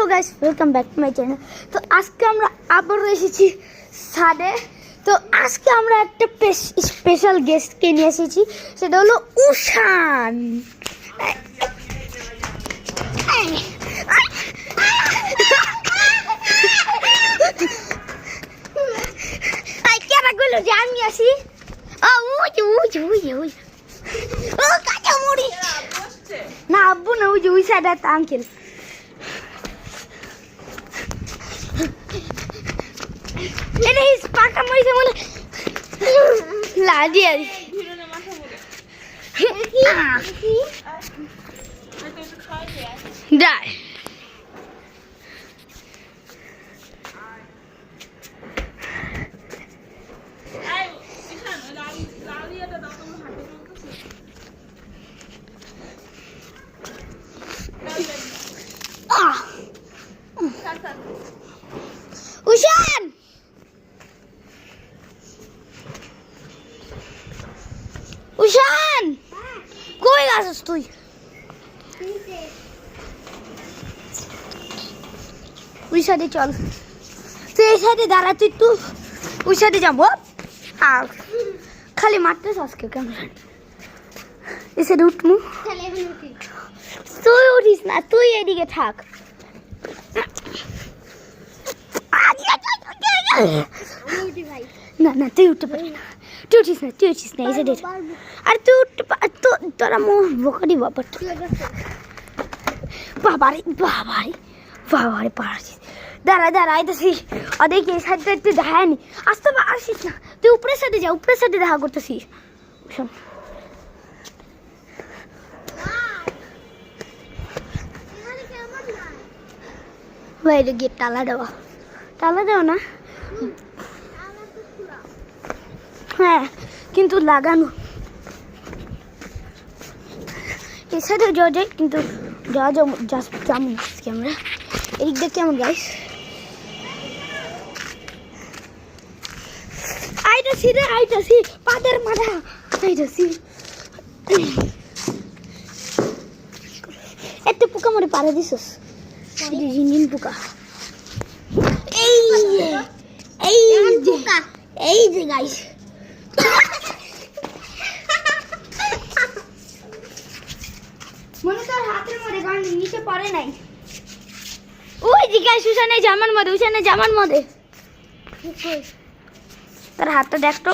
Hello guys, welcome back to my channel. তো আজকে আমরা আবারও এসেছি ছাদে। তো আজকে আমরা একটা স্পেশাল গেস্টকে নিয়ে এসেছি, সেটা হলো উশান। কেরা গেল যে আমি আসি। না আব্বু না, ওই যে ওই সাইডে একটা আঙ্কেল। এটা ইস পাকা মরিছে বলে লাজি আই ডাই উশান উশান কই গেছিস তুই? ওই সাইডে চল, তুই এই সাইডে দাঁড়া, তুই তো ওই সাইডে যাবো। আর খালি মারতে আজকে কেমন এই সাইডে উঠমু। তুই উঠিস না, তুই এদিকে থাক। না না তুই উঠতে পারবি না, তুই উঠিস না, তুই উঠিস না এই সাইডে। আর তুই উঠতে তোরা বোকারি বাবা। বাবারে বাবারে বাবারে পারছিস। দাঁড়া দাঁড়া আইতেছি, ওদেরকে এই সাইডটা একটু দেখায়নি। আসতে আসিস না, তুই উপরের সাইডে যা, উপরের সাইডে দেখা করতেছিস। শোন বাইরে গিয়ে তালা দেওয়া না। হ্যাঁ কিন্তু লাগানো। এই সাইডে যাওয়া যায়, কিন্তু যাওয়া যাবো যেমন আজকে আমরা এদিক দিয়ে কেমন গাইস। আইতাছি রে আইতাছি, পাদের মাথা আইতাছি। এত পোকা মরে পারে দিছস, জিনিন পোকা। এই যে গাইস মনে কর হাতের মধ্যে গান নিচে পড়ে নাই। ওই যে গাইস উশানের জামার মধ্যে, তার হাতটা দেখ তো।